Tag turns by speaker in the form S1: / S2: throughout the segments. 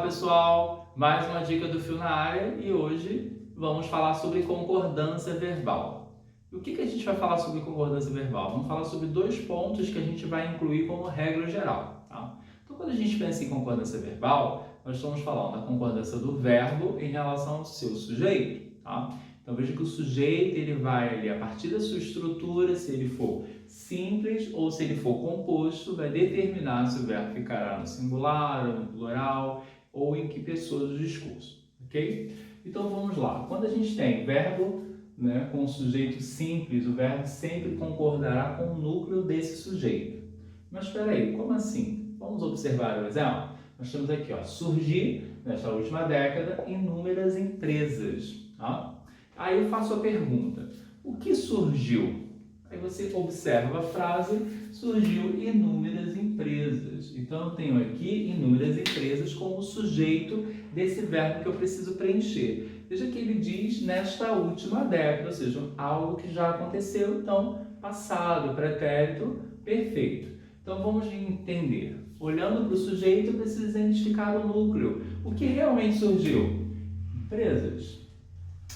S1: pessoal, mais uma dica do Fio na área e hoje vamos falar sobre concordância verbal. E o que a gente vai falar sobre concordância verbal? Vamos falar sobre dois pontos que a gente vai incluir como regra geral. Tá? Então, quando a gente pensa em concordância verbal, nós estamos falando da concordância do verbo em relação ao seu sujeito. Tá? Então, veja que o sujeito ele vai ali, a partir da sua estrutura, se ele for simples ou se ele for composto, vai determinar se o verbo ficará no singular ou no plural ou em que pessoa do discurso, ok? Então vamos lá. Quando a gente tem verbo, né, com sujeito simples, o verbo sempre concordará com o núcleo desse sujeito. Mas espera aí, como assim? Vamos observar o exemplo? Nós temos aqui, ó, surgir, nesta última década, inúmeras empresas. Tá? Aí eu faço a pergunta, o que surgiu? Aí você observa a frase, surgiu inúmeras empresas. Então, eu tenho aqui inúmeras empresas como sujeito desse verbo que eu preciso preencher. Veja que ele diz nesta última década, ou seja, algo que já aconteceu, então, passado, pretérito, perfeito. Então, vamos entender. Olhando para o sujeito, eu preciso identificar o núcleo. O que realmente surgiu? Empresas.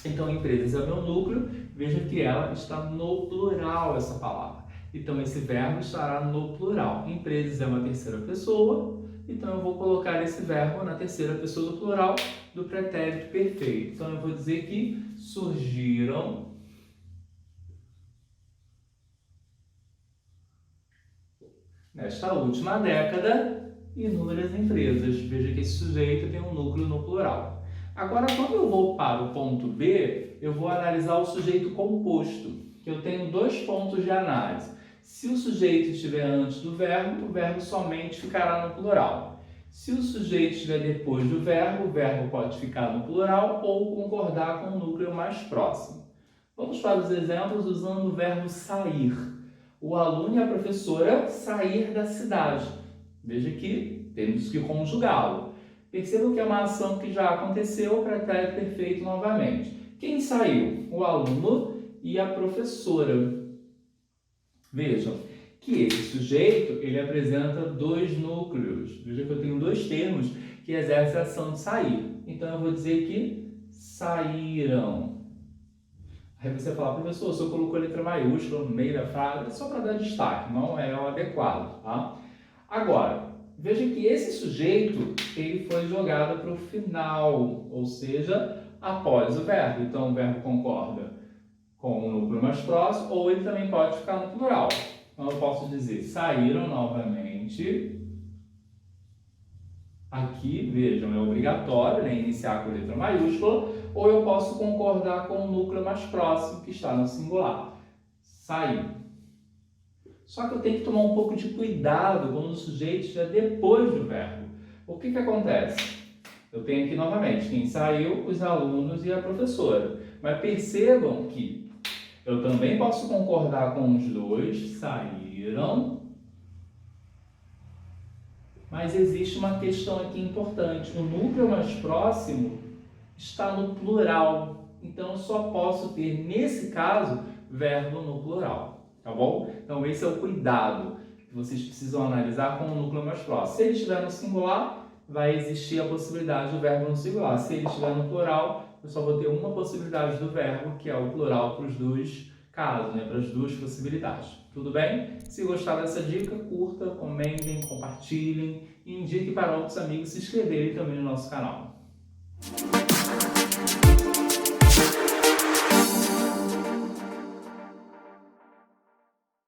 S1: Então, empresas é o meu núcleo, veja que ela está no plural, essa palavra. Então, esse verbo estará no plural. Empresas é uma terceira pessoa, então eu vou colocar esse verbo na terceira pessoa do plural do pretérito perfeito. Então, eu vou dizer que surgiram nesta última década inúmeras empresas. Veja que esse sujeito tem um núcleo no plural. Agora, quando eu vou para o ponto B, eu vou analisar o sujeito composto, que eu tenho dois pontos de análise. Se o sujeito estiver antes do verbo, o verbo somente ficará no plural. Se o sujeito estiver depois do verbo, o verbo pode ficar no plural ou concordar com o núcleo mais próximo. Vamos para os exemplos usando o verbo sair. O aluno e a professora sair da cidade. Veja que temos que conjugá-lo. Percebam que é uma ação que já aconteceu, pretérito perfeito novamente. Quem saiu? O aluno e a professora. Vejam que esse sujeito, ele apresenta dois núcleos. Veja que eu tenho dois termos que exercem a ação de sair. Então, eu vou dizer que saíram. Aí você fala, professor, se eu colocou a letra maiúscula no meio da frase, é só para dar destaque, não é o adequado. Tá? Agora, veja que esse sujeito, ele foi jogado para o final, ou seja, após o verbo. Então, o verbo concorda com o núcleo mais próximo, ou ele também pode ficar no plural. Então, eu posso dizer, saíram novamente. Aqui, vejam, é obrigatório, né, iniciar com letra maiúscula, ou eu posso concordar com o núcleo mais próximo, que está no singular. Sair. Só que eu tenho que tomar um pouco de cuidado quando o sujeito estiver depois do verbo. O que acontece? Eu tenho aqui novamente quem saiu, os alunos e a professora. Mas percebam que eu também posso concordar com os dois, saíram. Mas existe uma questão aqui importante. O núcleo mais próximo está no plural. Então, eu só posso ter, nesse caso, verbo no plural. Tá bom? Então, esse é o cuidado que vocês precisam analisar com o núcleo mais próximo. Se ele estiver no singular, vai existir a possibilidade do verbo no singular. Se ele estiver no plural, eu só vou ter uma possibilidade do verbo, que é o plural para os dois casos, né? Para as duas possibilidades. Tudo bem? Se gostar dessa dica, curta, comentem, compartilhem e indique para outros amigos se inscreverem também no nosso canal.